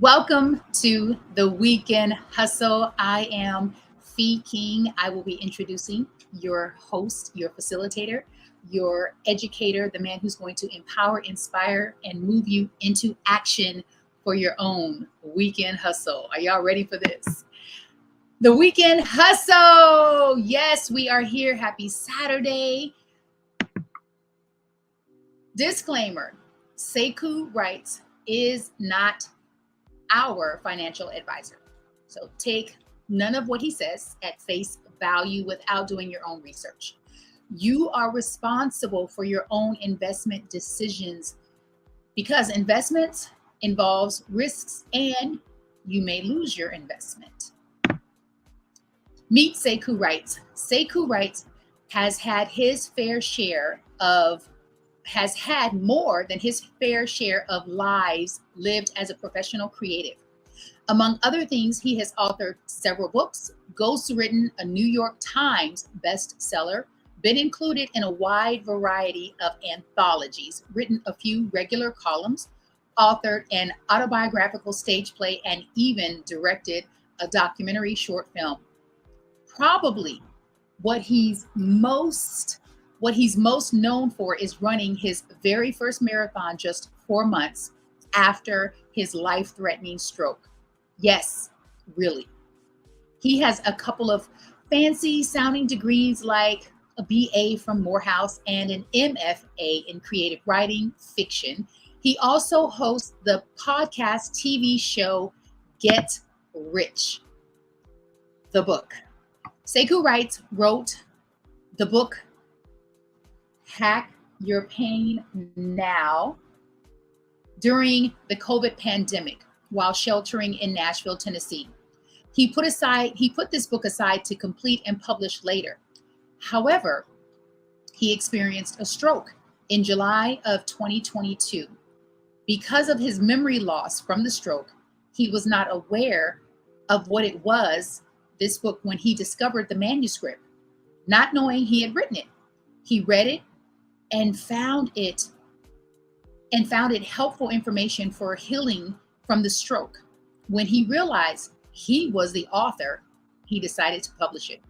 Welcome to the Weekend Hustle. I am Fee King. I will be introducing your host, your facilitator, your educator, the man who's going to empower, inspire, and move you into action for your own weekend hustle. Are y'all ready for this? The Weekend Hustle. Yes, we are here. Happy Saturday. Disclaimer: Sekou writes is not our financial advisor. So take none of what he says at face value without doing your own research. You are responsible for your own investment decisions because investments involves risks and you may lose your investment. Meet Sekou Wright. Sekou Wright has had more than his fair share of lives lived as a professional creative. Among other things, he has authored several books, ghostwritten a New York Times bestseller, been included in a wide variety of anthologies, written a few regular columns, authored an autobiographical stage play, and even directed a documentary short film. Probably what he's most known for is running his very first marathon just 4 months after his life-threatening stroke. Yes, really. He has a couple of fancy sounding degrees like a BA from Morehouse and an MFA in creative writing fiction. He also hosts the podcast TV show Get Rich, the book. Sekou Wright wrote the book Hack Your Pain Now during the COVID pandemic while sheltering in Nashville, Tennessee. He put this book aside to complete and publish later. However, he experienced a stroke in July of 2022. Because of his memory loss from the stroke, he was not aware of what it was, this book, when he discovered the manuscript, not knowing he had written it. He read it and found it helpful information for healing from the stroke. When he realized he was the author, he decided to publish it,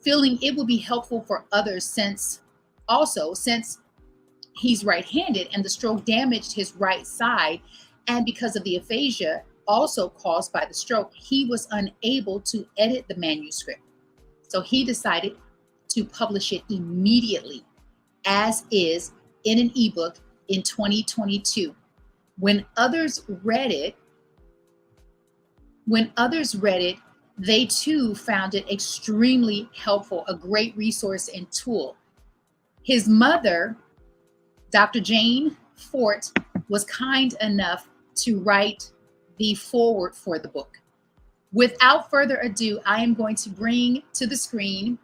feeling it would be helpful for others since he's right-handed and the stroke damaged his right side, and because of the aphasia also caused by the stroke, he was unable to edit the manuscript. So he decided to publish it immediately as is in an ebook in 2022. When others read it, they too found it extremely helpful, a great resource and tool. His mother, Dr. Jane Fort, was kind enough to write the foreword for the book. Without further ado, I am going to bring to the screen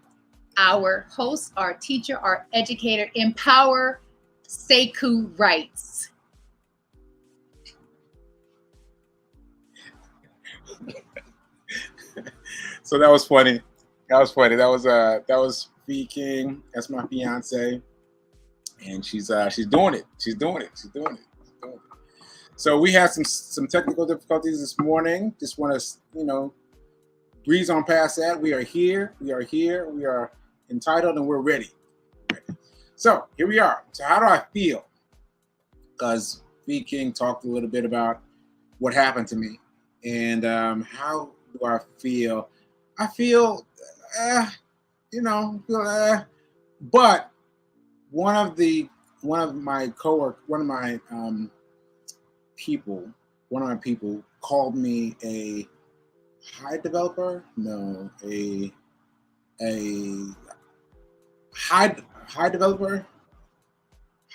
our host, our teacher, our educator, Empower Sekou Wright. So that was funny. That was Fee King. That's my fiance, and she's doing it. She's doing it. So we had some technical difficulties this morning. Just want to breeze on past that. We are here. We are entitled, and we're ready. So here we are. So how do I feel? Because Fee King talked a little bit about what happened to me, and how do I feel? I feel, but one of my people called me a high developer. No, a high developer.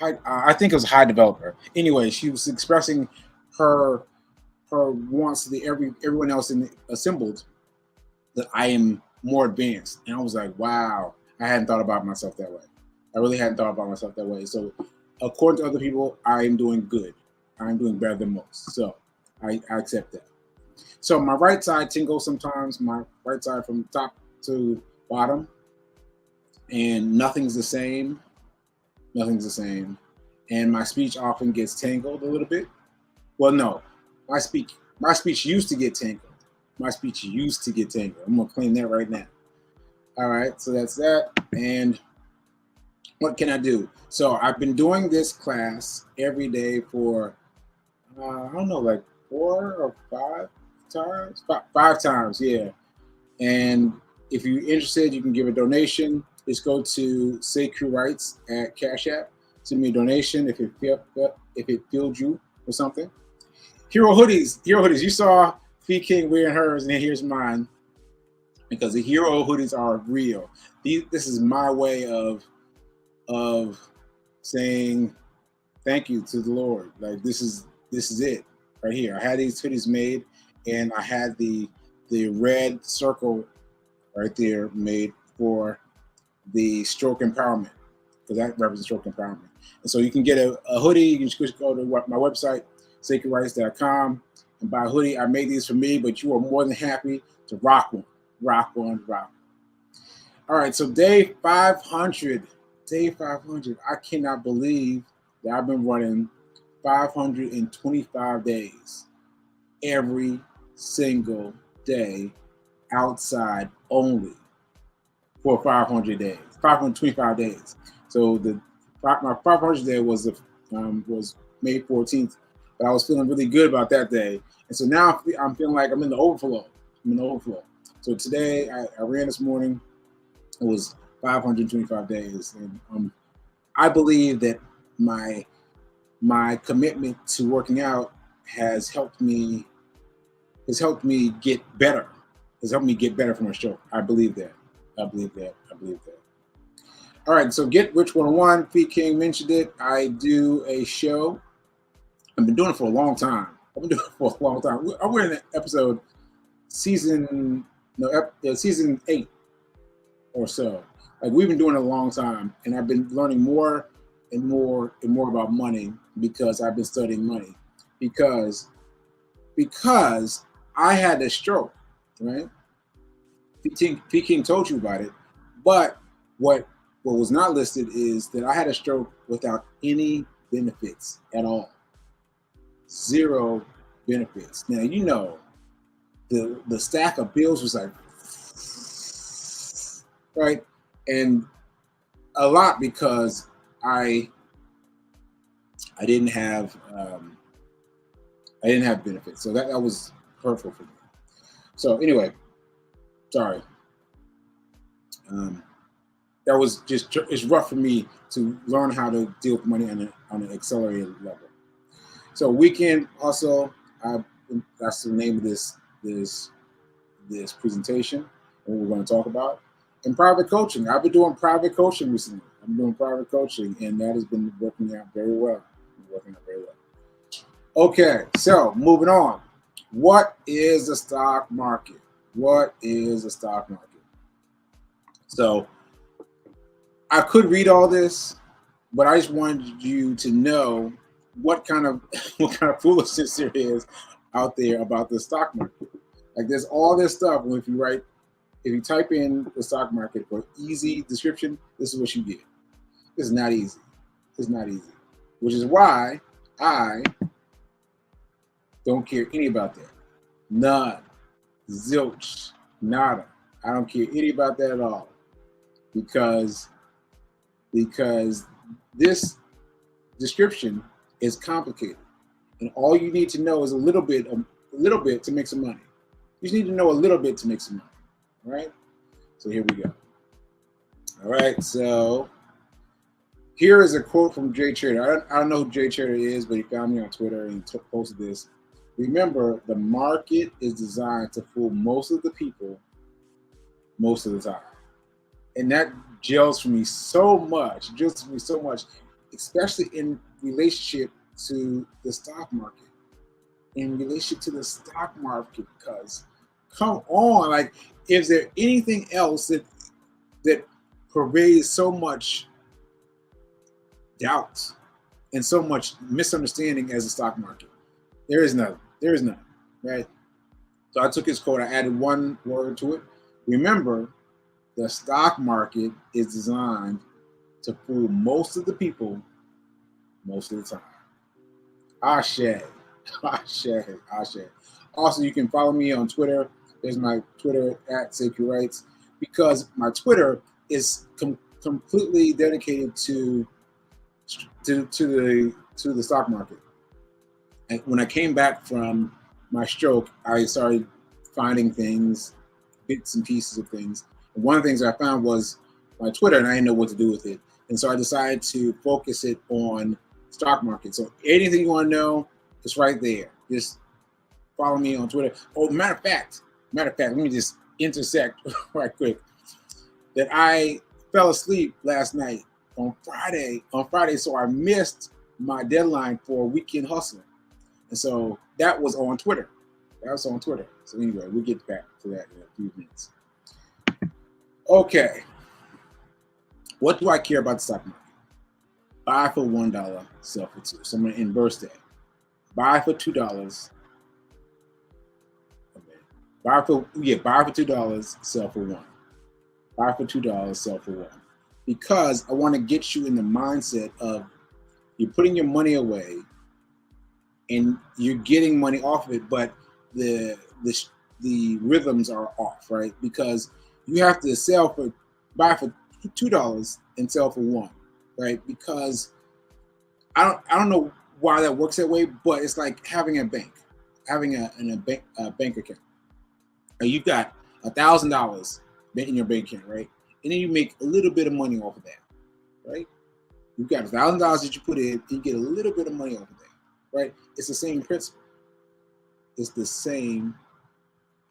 I think it was high developer. Anyway, she was expressing her wants to everyone else assembled that I am more advanced, and I was like, wow, I hadn't thought about myself that way. I really hadn't thought about myself that way. So, according to other people, I am doing good. I am doing better than most. So, I accept that. So my right side tingles sometimes. My right side from top to bottom, and nothing's the same. And my speech often gets tangled a little bit. Well, no, my speech My speech used to get tangled. My speech used to get tangled. I'm gonna claim that right now. All right, so that's that. And what can I do? So I've been doing this class every day for I don't know, like 4 or 5 times. Five times, yeah. And if you're interested, you can give a donation. Just go to Sekou Writes at Cash App. Send me a donation if it filled you or something. Hero hoodies. You saw Fee King wearing hers, and here's mine. Because the hero hoodies are real. This is my way of saying thank you to the Lord. Like this is it right here. I had these hoodies made, and I had the red circle right there made for the stroke empowerment, because that represents stroke empowerment. And so you can get a hoodie. You can just go to my website, SekouWrites.com, and buy a hoodie. I made these for me, but you are more than happy to rock one. Rock one. All right, so day 500. Day 500. I cannot believe that I've been running 525 days every single day outside only for 500 days, 525 days. So my 500th day was May 14th, but I was feeling really good about that day, and so now I'm feeling like I'm in the overflow. So today I ran this morning. It was 525 days, and I believe that my commitment to working out has helped me get better. Has helped me get better from a stroke. I believe that. All right, so Get Rich 101. Fee King mentioned it. I do a show. I've been doing it for a long time. We're in episode season 8 or so. Like we've been doing it a long time, and I've been learning more and more about money because I've been studying money. Because I had a stroke, right? Fee King told you about it, but what was not listed is that I had a stroke without any benefits at all. 0 benefits. Now you know the stack of bills was like right, and a lot because I didn't have benefits, so that was hurtful for me. So anyway, sorry. That was it's rough for me to learn how to deal with money on an accelerated level. So weekend also, that's the name of this presentation, what we're going to talk about. And private coaching. I've been doing private coaching recently. And that has been working out very well. Okay, so moving on. What is the stock market? So I could read all this, but I just wanted you to know what kind of foolishness there is out there about the stock market. Like there's all this stuff. If you type in the stock market for easy description, this is what you get. This is not easy. Which is why I don't care any about that. None. Zilch. Nada. I don't care any about that at all. Because this description is complicated. And all you need to know is a little bit to make some money. You just need to know a little bit to make some money. All right? So here we go. All right, so here is a quote from Jay Trader. I don't know who Jay Trader is, but he found me on Twitter and posted this. Remember, the market is designed to fool most of the people most of the time. And that gels for me so much, especially in relationship to the stock market. Because come on, like, is there anything else that pervades so much doubt and so much misunderstanding as the stock market? There is none, right? So I took his quote, I added one word to it. Remember, the stock market is designed to fool most of the people most of the time. Ashe. Also, you can follow me on Twitter. There's my Twitter at Sekou Writes, because my Twitter is completely dedicated to the stock market. And when I came back from my stroke, I started finding things, bits and pieces of things. And one of the things I found was my Twitter, and I didn't know what to do with it. And so I decided to focus it on stock market. So anything you want to know, it's right there. Just follow me on Twitter. Oh, matter of fact, let me just intersect right quick. That I fell asleep last night on Friday, so I missed my deadline for Weekend Hustling. And so that was on Twitter. So anyway, we'll get back to that in a few minutes. Okay. What do I care about the stock market? Buy for $1, sell for $2. So I'm going to inverse that. Buy for $2. Okay. Buy for $2, sell for $1. Buy for $2, sell for $1. Because I want to get you in the mindset of you're putting your money away and you're getting money off of it, but the rhythms are off, right? Because you have to buy for $2 and sell for $1, right? Because I don't know why that works that way, but it's like having a bank, having a bank account. You've got $1,000 in your bank account, right? And then you make a little bit of money off of that, right? You've got $1,000 that you put in, and you get a little bit of money off of that, right? It's the same principle. It's the same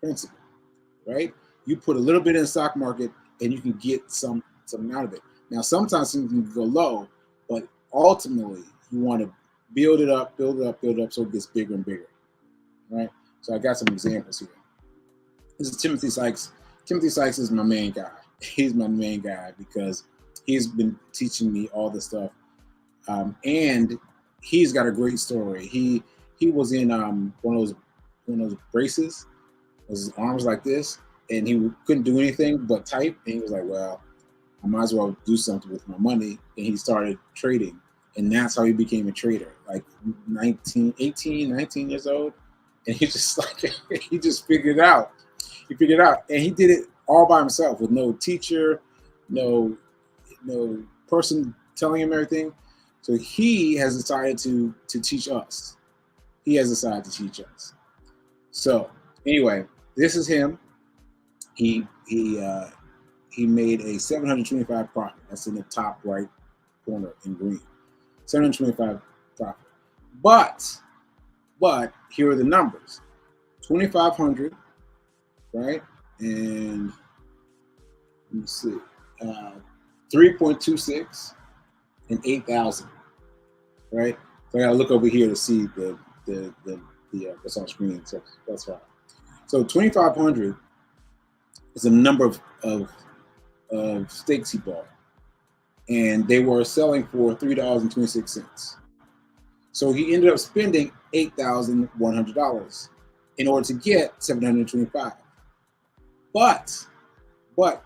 principle, right? You put a little bit in the stock market, and you can get something out of it. Now, sometimes things can go low, but ultimately, you want to build it up, so it gets bigger and bigger, right? So I got some examples here. This is Timothy Sykes. Timothy Sykes is my main guy. He's my main guy because he's been teaching me all this stuff, and he's got a great story. He was in one of those braces. His arm was like this, and he couldn't do anything but type. And he was like, "Well, I might as well do something with my money." And he started trading, and that's how he became a trader. Like 19 years old, and he just he just figured it out. He figured it out, and he did it all by himself with no teacher, no person telling him everything. So he has decided to teach us. He has decided to teach us. So anyway, this is him. He made a 725 profit. That's in the top right corner in green. 725 profit. But here are the numbers. 2,500, right? And let me see. 3.26 and 8,000, right? So I gotta look over here to see the what's on screen. So that's right. So 2,500 is the number of stakes he bought, and they were selling for $3.26. So he ended up spending $8,100 in order to get 725. But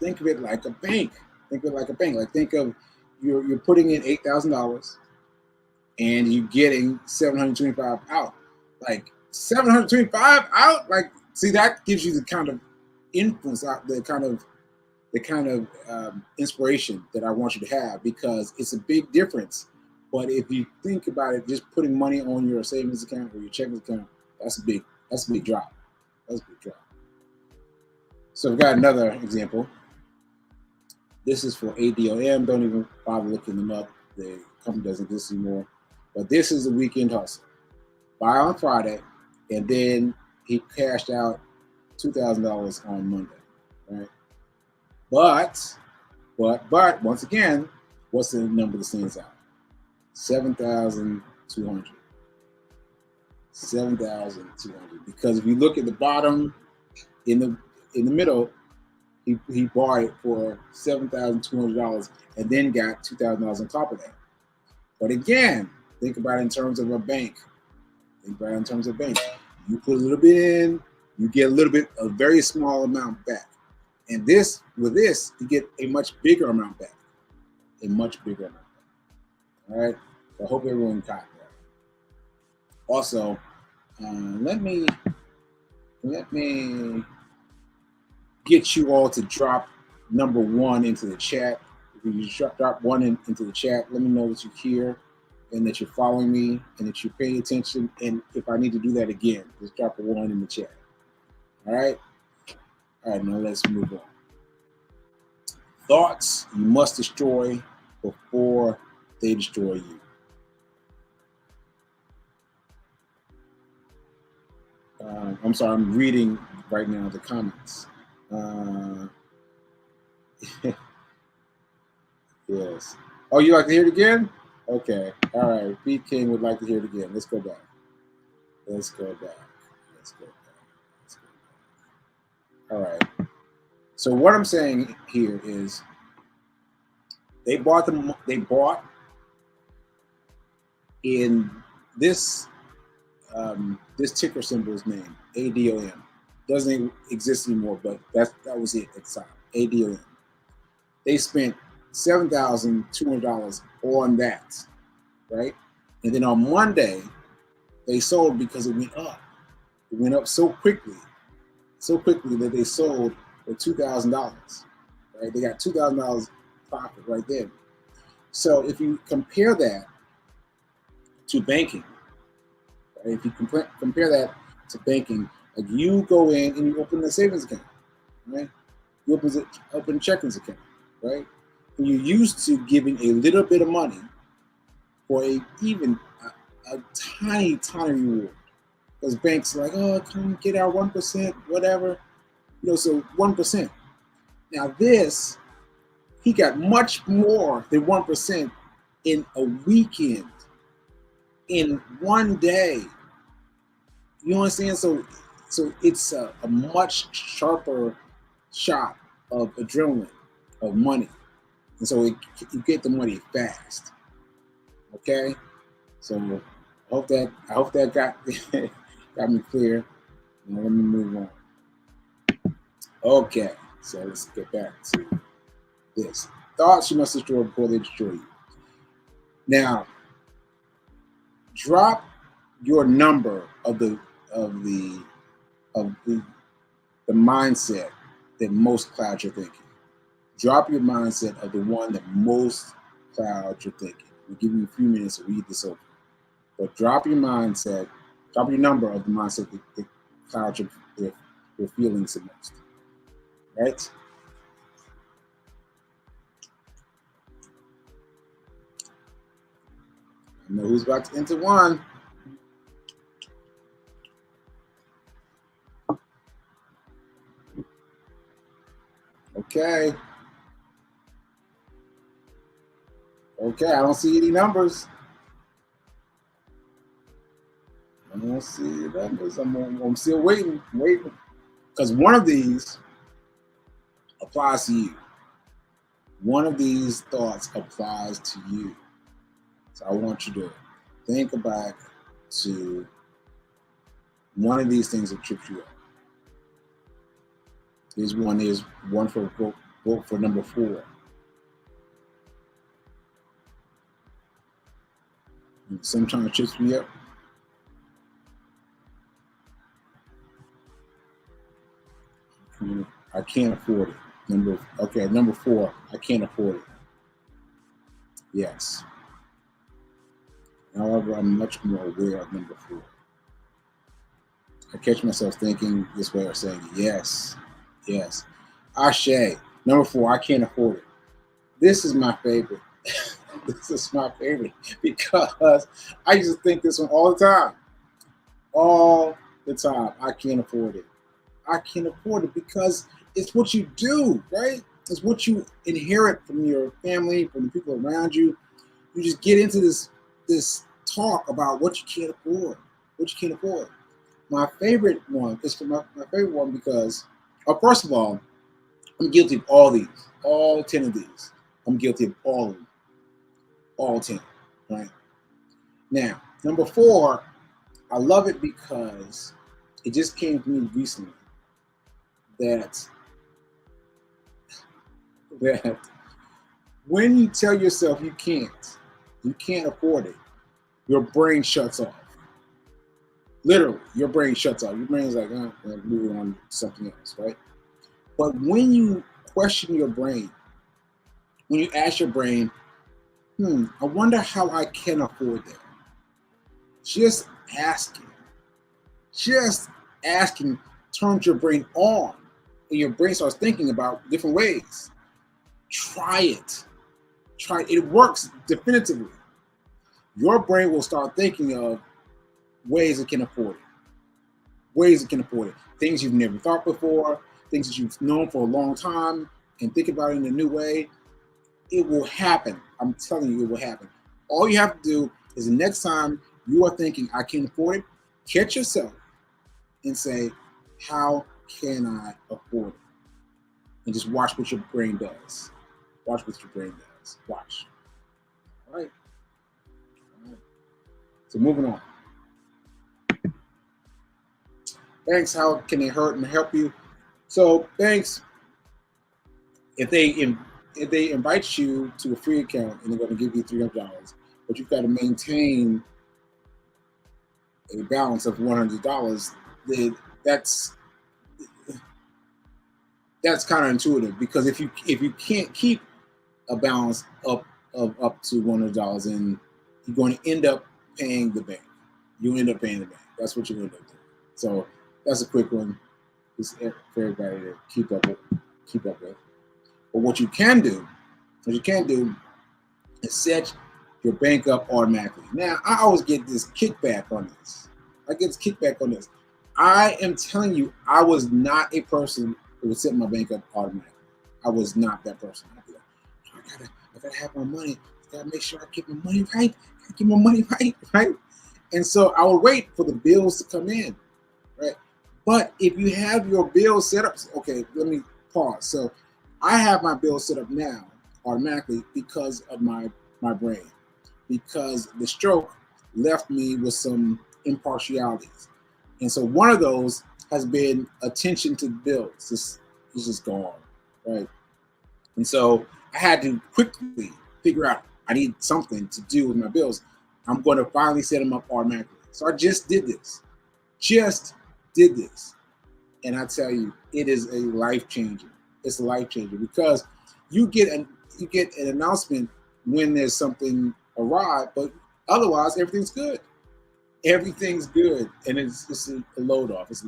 think of it like a bank. Think of it like a bank. Like think of you're putting in $8,000 and you're getting 725 out. Like 725 out. Like see, that gives you the kind of influence, the kind of inspiration that I want you to have, because it's a big difference. But if you think about it, just putting money on your savings account or your checking account, that's a big drop. That's a big drop. So we've got another example. This is for ADOM. Don't even bother looking them up. The company doesn't exist anymore. But this is a weekend hustle. Buy on Friday, and then he cashed out $2,000 on Monday, right? But once again, what's the number that stands out? 7,200. 7,200. Because if you look at the bottom, in the middle, he bought it for $7,200 and then got $2,000 on top of that. But again, think about it in terms of a bank. You put a little bit in, you get a very small amount back. And with this, you get a much bigger amount back. All right. So I hope everyone got that. Also, let me Let me get you all to drop number one into the chat. If you drop one into the chat, let me know that you're here and that you're following me and that you're paying attention. And if I need to do that again, just drop a one in the chat. All right? All right, now let's move on. Thoughts you must destroy before they destroy you. I'm sorry, I'm reading right now the comments. Yes. Oh, you like to hear it again? Okay. All right. Pete King would like to hear it again. Let's go back. Let's go back. Let's go back. Let's go back. All right. So what I'm saying here is they bought them. They bought in this this ticker symbol's name, ADOM. Doesn't exist anymore, but that was it at the time. ADOM. They spent $7,200 on that, right? And then on Monday, they sold because it went up. It went up so quickly that they sold for $2,000. Right? They got $2,000 profit right there. So if you compare that to banking, right? If you compare that to banking, like you go in and you open a savings account, right? You open a checking account, right? And you're used to giving a little bit of money for a tiny reward. Because banks are like, oh, come get our 1%, whatever. So 1%. Now this, he got much more than 1% in a weekend, in one day. You understand? So it's a much sharper shot of adrenaline, of money. And so you get the money fast. Okay? So I hope that got me clear. Now let me move on. Okay, so let's get back to this. Thoughts you must destroy before they destroy you. Now, drop your number of the mindset that most cloud your thinking. Drop your mindset of the one that most cloud your thinking. We'll give you a few minutes to read this over. But drop your mindset, drop your number of the mindset that clouds your feelings the most. Right? I know who's about to enter one. Okay. Okay, I don't see any numbers. I don't see any numbers. I'm still waiting. Because one of these applies to you. One of these thoughts applies to you. So I want you to think back to one of these things that tripped you up. Here's one for vote for number 4. Sometimes trips me up. I can't afford it. Number 4. I can't afford it. Yes. However, I'm much more aware of number 4. I catch myself thinking this way or saying yes. Ashe. Number 4. I can't afford it. This is my favorite. This is my favorite because I used to think this one all the time. All the time. I can't afford it. I can't afford it because it's what you do, right? It's what you inherit from your family, from the people around you. You just get into this talk about what you can't afford. My favorite one is my favorite one because, first of all, I'm guilty of all 10 of these. I'm guilty of all of them, all 10, right? Now, number 4, I love it because it just came to me recently that when you tell yourself you can't afford it, your brain shuts off. Literally, your brain shuts off. Your brain's like, moving on to something else, right? But when you question your brain, when you ask your brain, I wonder how I can afford that. Just asking, just asking turns your brain on, and your brain starts thinking about different ways. Try it. Try it. It works definitively. Your brain will start thinking of ways it can afford it. Ways it can afford it. Things you've never thought before, things that you've known for a long time, and think about it in a new way. It will happen. I'm telling you, it will happen. All you have to do is the next time you are thinking, I can afford it, catch yourself and say, how can I afford it? And just watch what your brain does. Watch what your brain does. Watch. All right. All right. So moving on. Banks, how can they hurt and help you? So banks, if they invite you to a free account and they're going to give you $300, but you've got to maintain a balance of $100, that's counterintuitive, because if you can't keep a balance up to $100, and you're going to end up paying the bank. You end up paying the bank. That's what you're going to do. So that's a quick one, just for everybody to keep up with. But what you can do is set your bank up automatically. Now, I always get this kickback on this. I am telling you, I was not a person who would set my bank up automatically. I was not that person. I'd be like, I gotta have my money. I gotta make sure I keep my money right. Right? And so I would wait for the bills to come in, right? But if you have your bills set up, okay, let me pause. So I have my bills set up now automatically because of my brain, because the stroke left me with some impartialities. And so one of those has been attention to bills. It's just gone, right? And so I had to quickly figure out, I need something to do with my bills. I'm going to finally set them up automatically. So I just did this. And I tell you, it is a life changer. It's a life changer, because you get an announcement when there's something awry, but otherwise everything's good. Everything's good, and it's a load off. It is a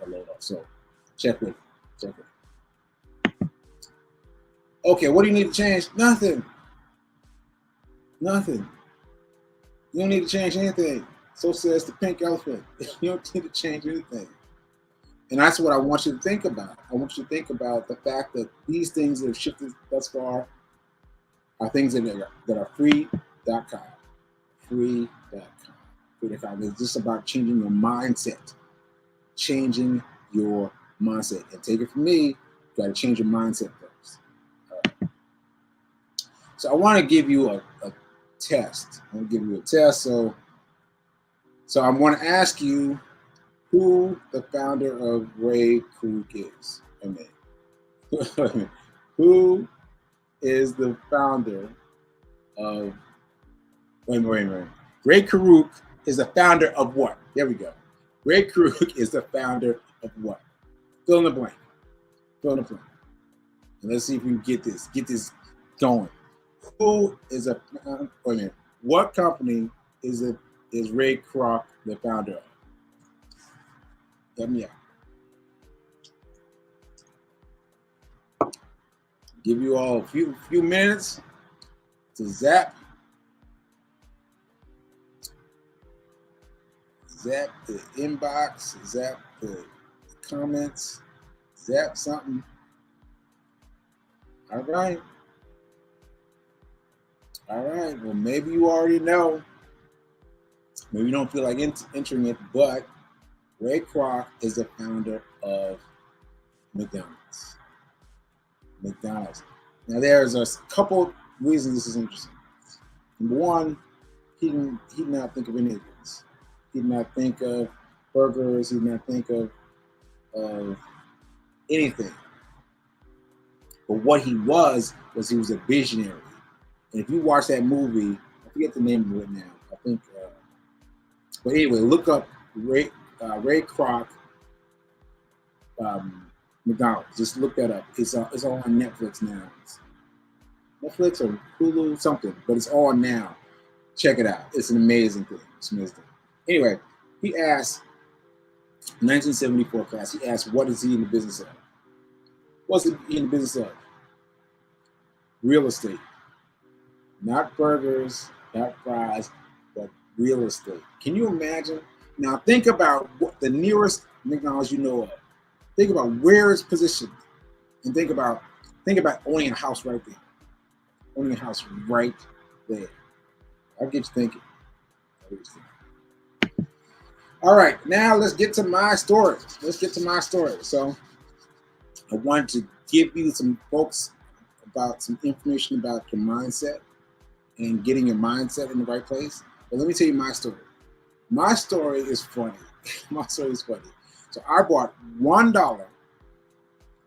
load off. So check with it. Okay, what do you need to change? Nothing. You don't need to change anything. So says the pink elephant. You don't need to change anything. And that's what I want you to think about. I want you to think about the fact that these things that have shifted thus far are things that are free.com. Free.com. It's just about changing your mindset. And take it from me, you got to change your mindset first. All right. So I want to give you a test. So I'm going to ask you who the founder of Ray Kroc is. Who is the founder of... Wait. Ray Kroc is the founder of what? There we go. Ray Kroc is the founder of what? Fill in the blank. And let's see if we can get this going. Who is what company is Ray Kroc the founder of? Help me out. Give you all a few minutes to zap the inbox, zap the comments, zap something. All right. Well, maybe you already know. Maybe you don't feel like entering it, but Ray Kroc is the founder of McDonald's. Now, there's a couple reasons this is interesting. Number one, he did not think of any of this. He did not think of burgers. He did not think of anything. But what he was a visionary. And if you watch that movie, I forget the name of it now. I think But anyway, look up Ray Kroc McDonald's. Just look that up. It's all on Netflix now. Netflix or Hulu, something, but it's all now. Check it out. It's an amazing thing. It's amazing. Anyway, he asked, 1974 class, he asked, what is he in the business of? What's he in the business of? Real estate. Not burgers, not fries, but real estate. Can you imagine? Now think about what the nearest McDonald's you know of. Think about where it's positioned. And think about owning a house right there. Owning a house right there. I'll get you thinking. All right, now let's get to my story. So I wanted to give you some folks about some information about your mindset and getting your mindset in the right place. But let me tell you my story. My story is funny. My story is funny. So I bought $1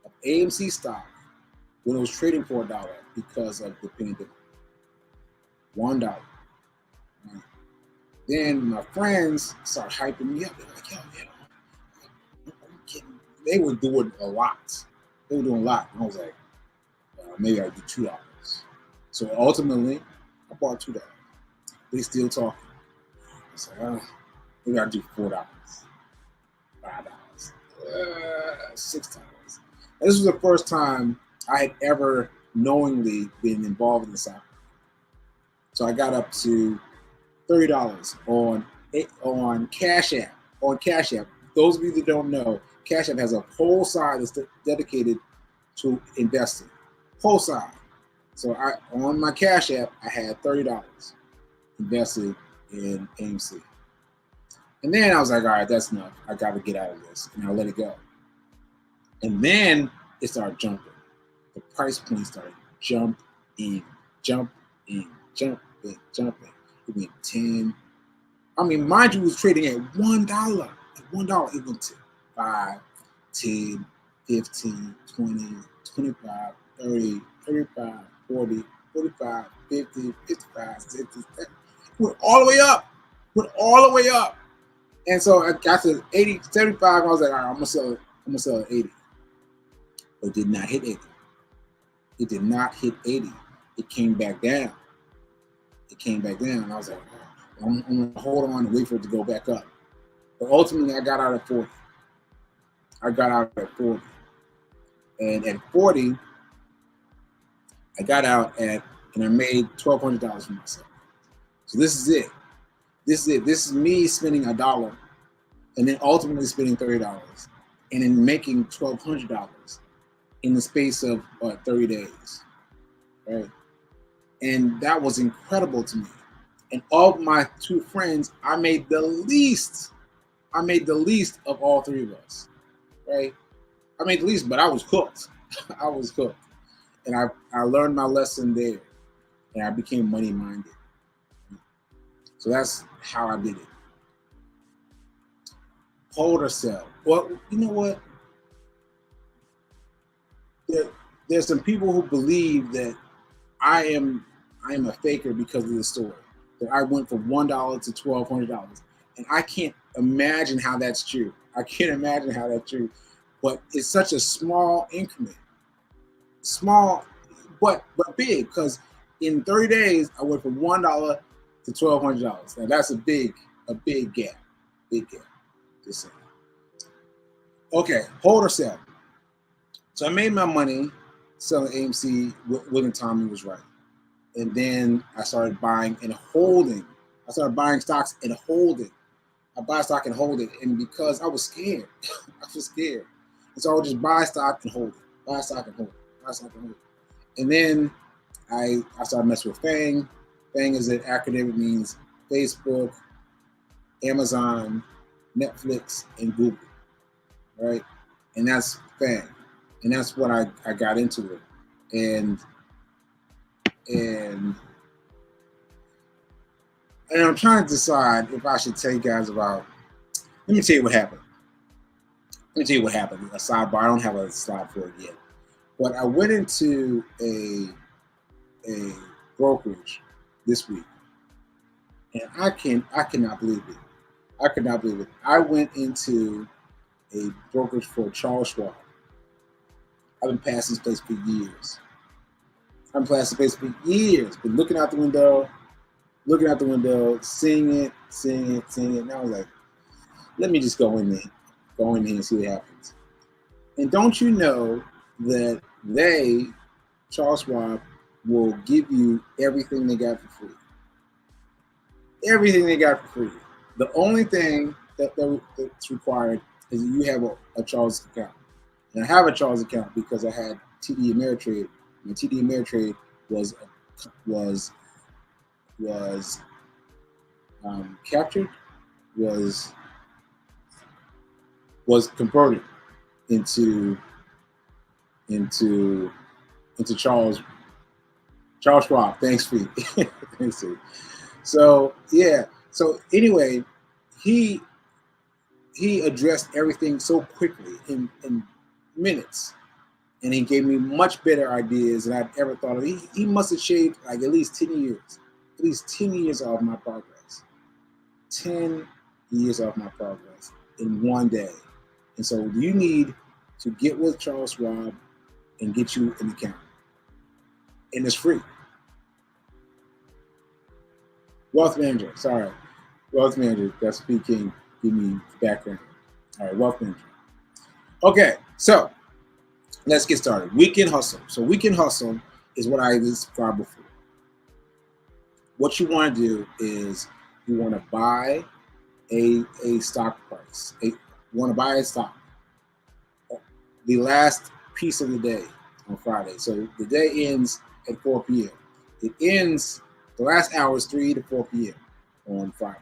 of AMC stock when it was trading for $1 because of the pandemic. $1. Then my friends started hyping me up. They're like, yo, I'm kidding. They were doing a lot. And I was like, maybe I'll do $2. So ultimately, I bought $2. They still talking. I said, maybe I'll do $4, $5, $6. And this was the first time I had ever knowingly been involved in the stock. So I got up to $30 on Cash App. On Cash App, those of you that don't know, Cash App has a whole side that's dedicated to investing. Whole side. So on my Cash App, I had $30 invested in AMC. And then I was like, all right, that's enough. I got to get out of this. And I let it go. And then it started jumping. The price point started jumping. It went 10. I mean, mind you, it was trading at $1. At $1, it went to 5, 10, 15, 20, 25, 30, 35, 40, 45, 50, 55, 60, 70. Went all the way up. And so I got to 80, 75. I was like, all right, I'm gonna sell it at 80. But it did not hit 80. It came back down. And I was like, I'm gonna hold on and wait for it to go back up. But ultimately, I got out at 40. And at 40, I got out and I made $1,200 for myself. So this is it. This is me spending $1 and then ultimately spending $30 and then making $1,200 in the space of 30 days, right? And that was incredible to me. And of my two friends, I made the least of all three of us, right? I made the least, but I was cooked. And I learned my lesson there, and I became money-minded. So that's how I did it. Hold or sell. Well, you know what? There's some people who believe that I am a faker because of the story. That I went from $1 to $1,200, and I can't imagine how that's true. But it's such a small increment, small, but big. Because in 30 days, I went from $1 to $1,200. Now that's a big gap. Just saying. Okay, hold or sell. So I made my money selling AMC when the timing was right. And then I started buying and holding. I started buying stocks and holding. I buy stock and hold it. And because I was scared, And so I would just buy stock and hold it. And then I started messing with FANG. FANG is an acronym. It means Facebook, Amazon, Netflix, and Google, right? And that's FANG. And that's what I got into it. And I'm trying to decide if I should tell you guys about. Let me tell you what happened. A sidebar. I don't have a slide for it yet. But I went into a brokerage this week, and I cannot believe it. I could not believe it. I went into a brokerage for Charles Schwab. I've been passing this place for years. I've been passing this place for years. Been looking out the window, seeing it. And I was like, let me just go in there and see what happens. And don't you know that Charles Schwab, will give you everything they got for free. Everything they got for free. The only thing that's required is that you have a Charles account. And I have a Charles account because I had TD Ameritrade. My TD Ameritrade was captured, was converted into Charles Schwab. Thanks, Pete. Thanks, Pete. So yeah. So anyway, he addressed everything so quickly in minutes, and he gave me much better ideas than I'd ever thought of. He must have shaved like at least 10 years off my progress. 10 years off my progress in one day. And so you need to get with Charles Schwab and get you an account. And it's free. Wealth manager, sorry. Wealth manager, that's speaking, give me background. All right, wealth manager. Okay, so let's get started. Weekend hustle. So weekend hustle is what I described before. What you want to do is you want to buy a stock price. You want to buy a stock. The last piece of the day on Friday. So the day ends at 4 p.m. It ends, the last hour is 3 to 4 p.m. on Friday.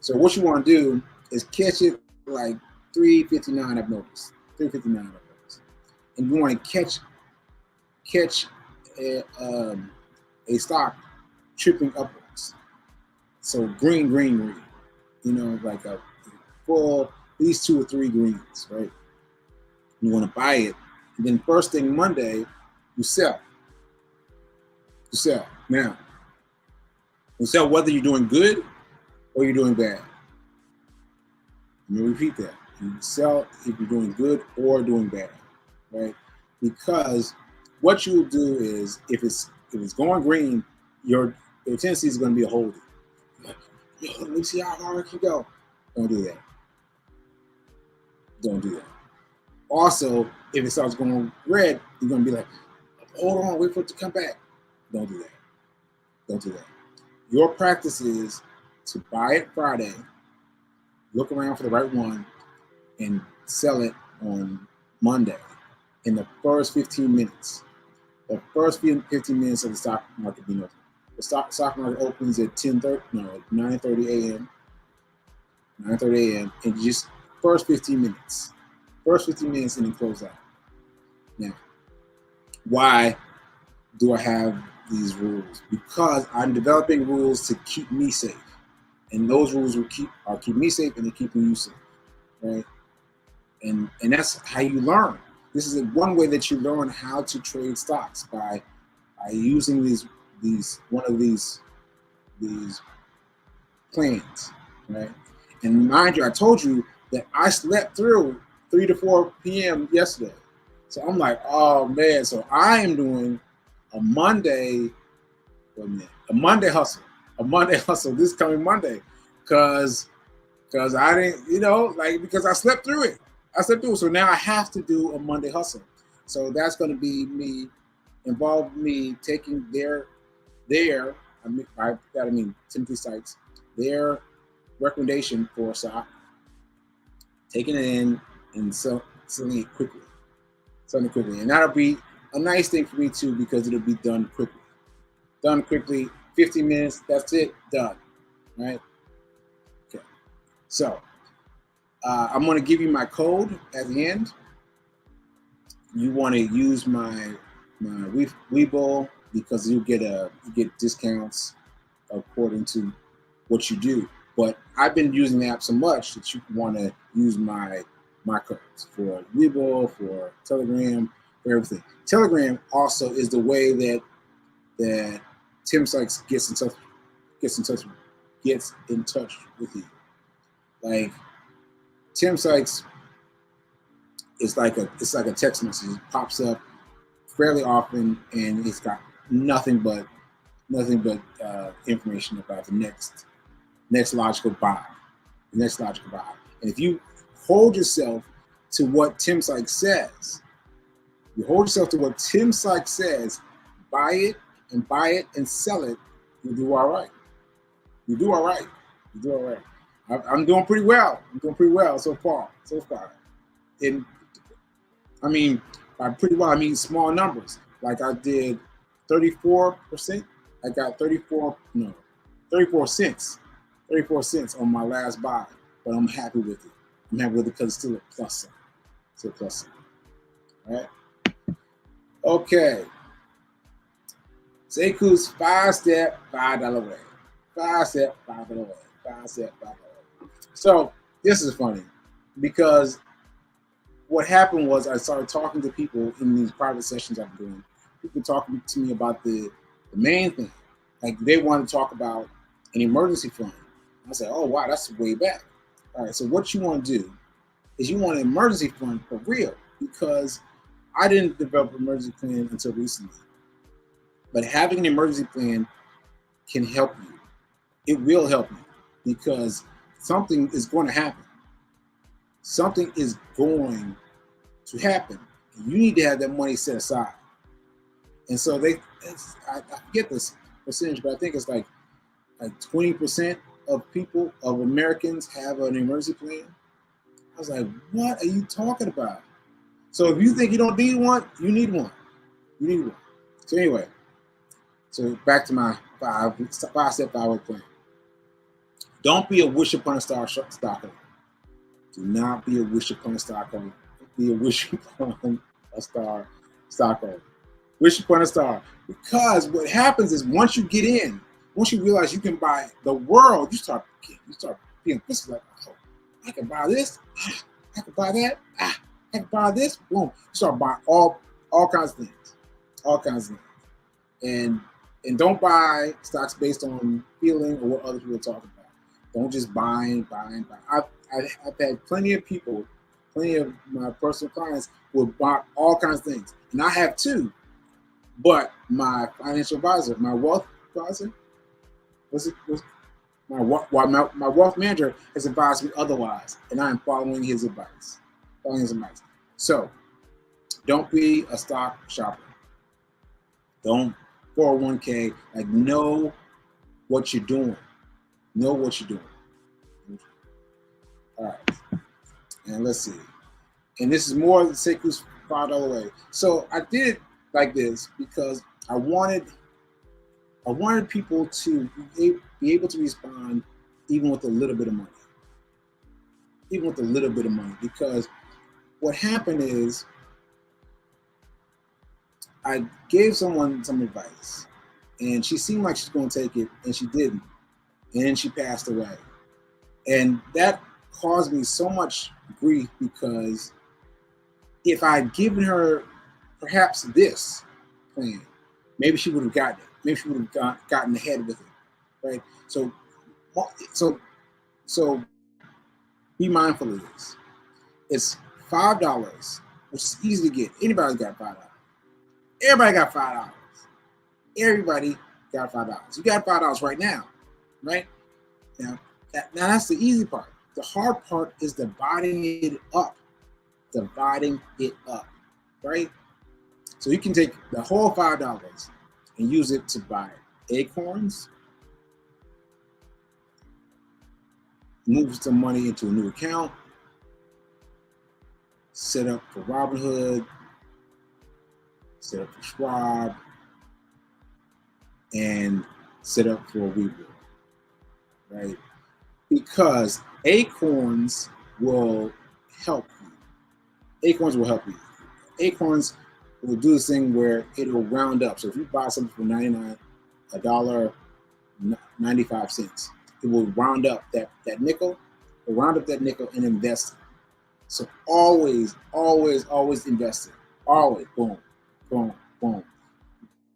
So what you want to do is catch it like 3:59, I've noticed. 3:59, I've noticed. And you want to catch a stock tripping upwards. So green. You know, like a full, at least 2 or 3 greens, right? You want to buy it. And then first thing Monday, you sell. Now, you sell whether you're doing good or you're doing bad. Let me repeat that. You sell if you're doing good or doing bad, right? Because what you'll do is, if it's going green, your tendency is going to be a holding. Like, yo, let me see how far it can go. Don't do that. Also, if it starts going red, you're going to be like, hold on, wait for it to come back. Don't do that. Your practice is to buy it Friday, look around for the right one, and sell it on Monday in the first 15 minutes. The first 15 minutes of the stock market being open. The stock market opens at 9:30 a.m. 9:30 a.m. and just first 15 minutes. And then close out. Now, why do I have these rules? Because I'm developing rules to keep me safe. And those rules will keep me safe, and they're keeping you safe. Right? And that's how you learn. This is one way that you learn how to trade stocks, by using these plans, right? And mind you, I told you that I slept through 3 to 4 p.m. yesterday. So I'm like, oh man, so I am doing a Monday hustle this coming Monday, because I didn't, because I slept through it. So now I have to do a Monday hustle. So that's going to be me taking Timothy Sykes, their recommendation for a stock, taking it in and selling it quickly. And that'll be a nice thing for me too, because it'll be done quickly. 15 minutes, that's it, done, right? Okay. So I'm going to give you my code at the end. You want to use my Webull, because you get discounts according to what you do. But I've been using the app so much that you want to use my codes for Webull, for Telegram, for everything. Telegram also is the way that Tim Sykes gets in touch with you. Like Tim Sykes is like a text message. It pops up fairly often, and it's got nothing but information about the next logical buy, the next logical buy. And if you hold yourself to what Tim Sykes says, buy it and sell it, you do all right. You do all right. You do all right. I'm doing pretty well. I'm doing pretty well so far. And I mean, by pretty well, I mean small numbers. Like I did 34%. I got 34 cents. 34 cents on my last buy, but I'm happy with it. I'm happy with it because it's still a plus sign. Still a plus sign. All right. Okay. Sekou's 5-step $5 way. 5-step $5 way. 5-step $5 way. So this is funny because what happened was I started talking to people in these private sessions I've been doing. People talking to me about the main thing. Like they want to talk about an emergency fund. I said, oh wow, that's way back. All right, so what you want to do is you want an emergency fund for real, because I didn't develop an emergency plan until recently. But having an emergency plan can help you. It will help you because something is going to happen. Something is going to happen. You need to have that money set aside. And so I forget this percentage, but I think it's like 20% of Americans have an emergency plan. I was like, what are you talking about? So if you think you don't need one, you need one. You need one. So anyway, so back to my 5-step plan. Don't be a wish upon a star stockholder. Do not be a wish upon a stockholder. Be a wish upon a star stockholder. Wish upon a star. Because what happens is once you get in, once you realize you can buy the world, you start being this like, oh, I can buy this, I can buy that, I can buy this, boom. You start buying all kinds of things. All kinds of things. And don't buy stocks based on feeling or what other people are talking about. Don't just buy and buy and buy. I've had plenty of people, plenty of my personal clients who have bought all kinds of things. And I have too. But my financial advisor, my wealth advisor, my wealth manager has advised me otherwise, and I am following his advice. So, don't be a stock shopper. Don't 401k. Like, know what you're doing. Know what you're doing. All right, and let's see. And this is more than Sekou's $5 way. So I did it like this because I wanted people to be able to respond even with a little bit of money. Even with a little bit of money. Because what happened is I gave someone some advice and she seemed like she's going to take it and she didn't. And then she passed away. And that caused me so much grief because if I'd given her perhaps this plan, maybe she would have gotten it. Maybe she would have gotten ahead with it, right? So be mindful of this. It's $5, which is easy to get. Anybody's got $5. Everybody got $5. Everybody got $5. You got $5 right now, right? Now that's the easy part. The hard part is dividing it up. Right? So you can take the whole $5 and use it to buy acorns, move some money into a new account, set up for Robinhood, set up for Schwab, and set up for Webull, right? Because acorns will help you. Acorns will help you. Acorns will do this thing where it will round up. So if you buy something for $1.95, it will round up that nickel. It will round up that nickel and invest it. So always invest it. Always, boom, boom, boom.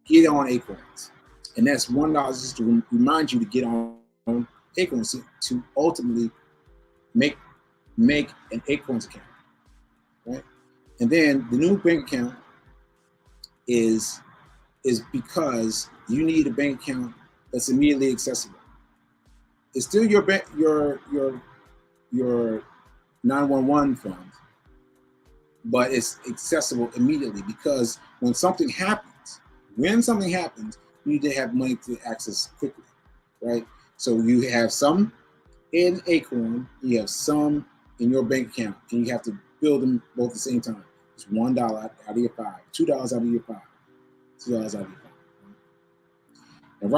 Get on acorns. And that's $1 just to remind you to get on acorns to ultimately make an Acorns account, right? And then the new bank account is because you need a bank account that's immediately accessible. It's still your bank, your 911 fund, but it's accessible immediately because when something happens, you need to have money to access quickly, right? So you have some in Acorn, you have some in your bank account, and you have to build them both at the same time. It's $1 out of your $5, $2 out of your $5, $2 out of your $5. And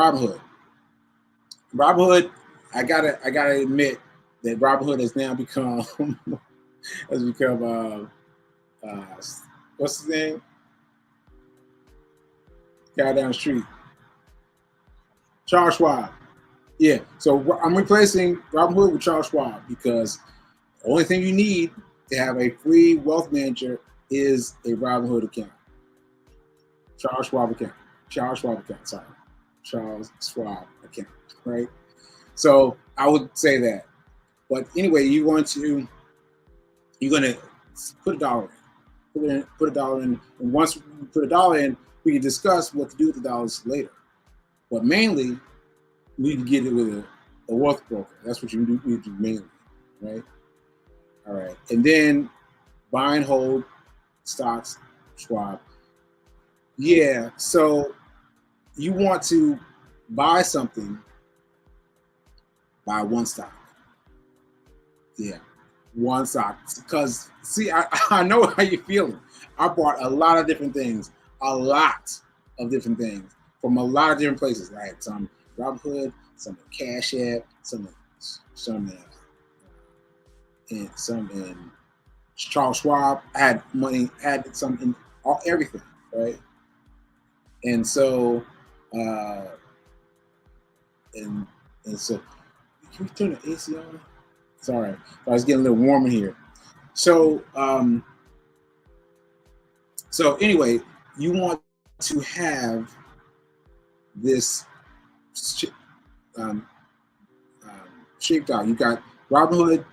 Robinhood, I gotta admit that Robinhood has now become what's his name? Guy down the street, Charles Schwab. Yeah, so I'm replacing Robinhood with Charles Schwab because the only thing you need to have a free wealth manager is a Robinhood account. Charles Schwab account. Charles Schwab account, sorry. Charles Schwab account, right? So I would say that. But anyway, you're gonna put $1 in. Put $1 in. And once you put $1 in, we can discuss what to do with the dollars later. But mainly, you need to get it with a wealth broker. That's what you need to do mainly, right? All right. And then buy and hold stocks, Schwab. Yeah, so you want to buy something, buy one stock. Yeah, one stock. Because, see, I know how you're feeling. I bought a lot of different things, from a lot of different places. Right? Some Robinhood, some Cash App, some in Charles Schwab. I had money, had some in everything, right? And so, and so, can we turn the AC on? Sorry, I was getting a little warm in here. So, so anyway, you want to have this shaped out. You got Robinhood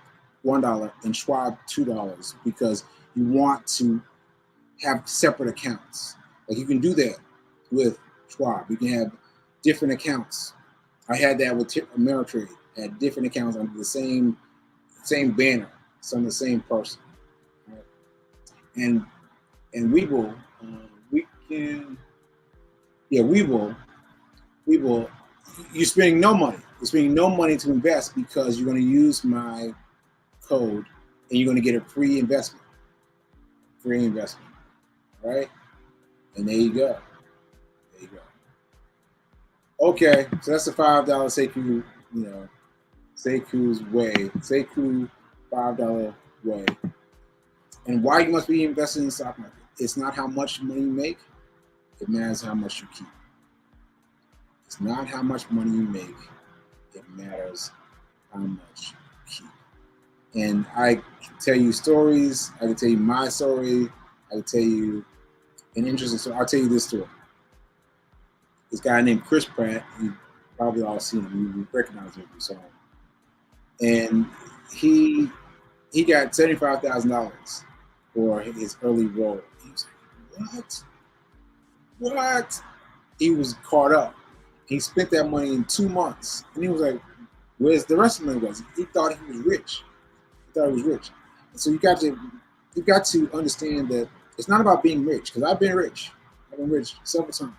$1 and Schwab $2 because you want to have separate accounts. Like you can do that with Schwab. You can have different accounts. I had that with Ameritrade. I had different accounts under the same banner, some of the same person. Right? And we will you're spending no money. You're spending no money to invest because you're going to use my code and you're going to get a free investment. All right? And there you go. Okay, so that's the $5 Sekou, Sekou's way. Sekou $5 way. And why you must be invested in the stock market. It's not how much money you make, it matters how much you keep. It's not how much money you make, it matters how much you keep. And I can tell you stories, I can tell you my story, I can tell you an interesting story. I'll tell you this story. This guy named Chris Pratt, you probably all seen him, you recognize him if you saw him. And he got $75,000 for his early role. He was like, what? He was caught up. He spent that money in 2 months. And he was like, where's the rest of the money was? He thought he was rich. And so you got to understand that it's not about being rich, because I've been rich. I've been rich several times.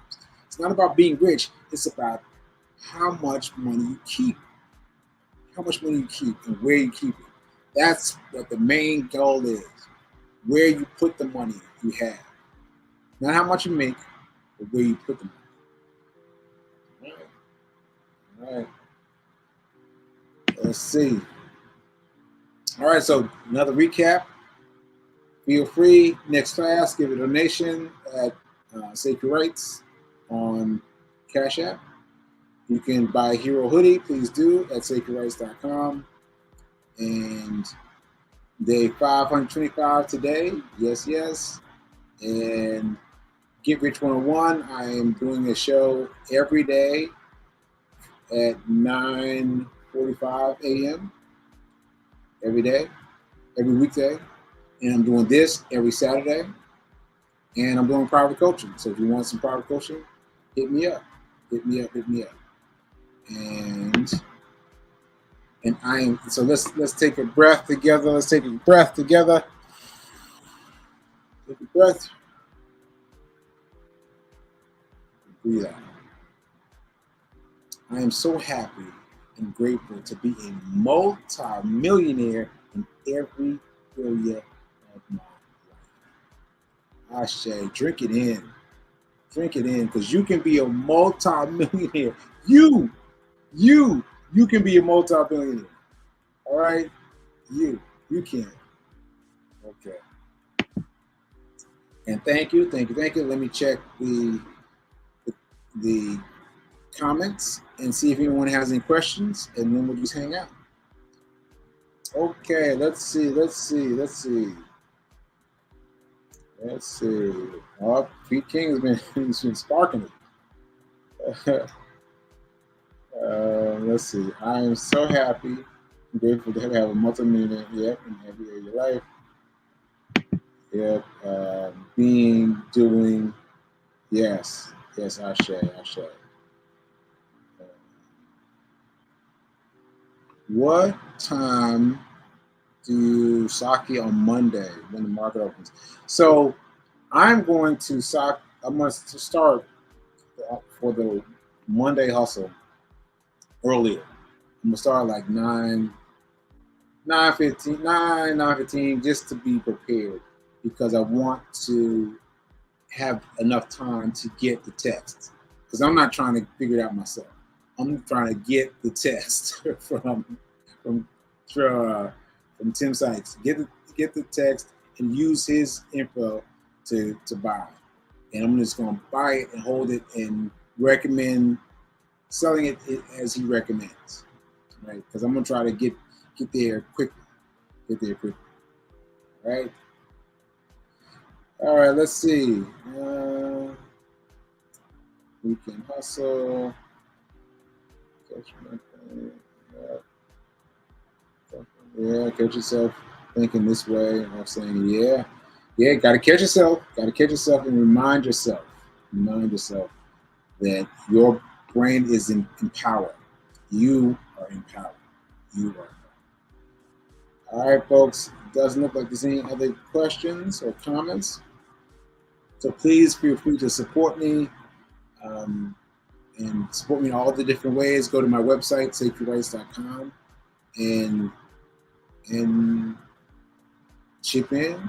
It's not about being rich. It's about how much money you keep. How much money you keep and where you keep it. That's what the main goal is. Where you put the money you have. Not how much you make, but where you put the money. All right. Let's see. All right, so another recap. Feel free, next class, give a donation at Sekou Writes on Cash App. You can buy a Hero hoodie, please do, at SekouWrites.com. And day 525 today, yes. And Get Rich 101, I am doing a show every day at 9:45 a.m. every day, every weekday, and I'm doing this every Saturday, and I'm doing private coaching. So if you want some private coaching, hit me up, hit me up, hit me up. And I am, so let's take a breath together. Let's take a breath together. Take a breath. Breathe out. I am so happy and grateful to be a multi-millionaire in every area of my life. Ashe, drink it in. Drink it in, because you can be a multi-millionaire. You can be a multi-billionaire. All right? You can. Okay. And thank you. Let me check the comments and see if anyone has any questions, and then we'll just hang out. Okay, let's see. Oh, Pete King has been sparking it. Let's see. I am so happy and grateful to have a multi-millionaire, yep, in every area of your life. Yep, doing, yes, Ashe. What time do you sake on Monday when the market opens? So I'm going to start for the Monday hustle earlier. I'm gonna start like 9:15, just to be prepared, because I want to have enough time to get the text, because I'm not trying to figure it out myself. I'm trying to get the text from Tim Sykes. Get the text and use his info to buy. And I'm just gonna buy it and hold it and recommend selling it as he recommends, right? Because I'm gonna try to get there quickly. Right? All right, let's see. We can hustle. Yeah, catch yourself thinking this way. I'm saying, yeah, gotta catch yourself. Gotta catch yourself and remind yourself that your brain is empowered. You are empowered. All right, folks. Doesn't look like there's any other questions or comments. So please feel free to support me, and support me in all the different ways. Go to my website, SekouRice.com, and chip in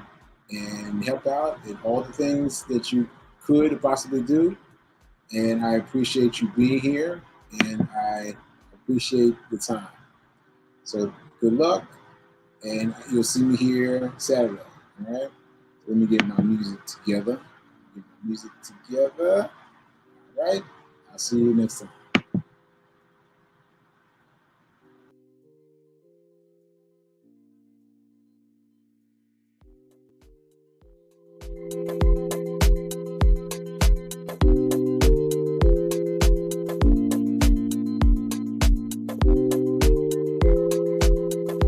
and help out in all the things that you could possibly do. And I appreciate you being here, and I appreciate the time. So good luck, and you'll see me here Saturday. All right. Let me get my music together. All right. I'll see you next time.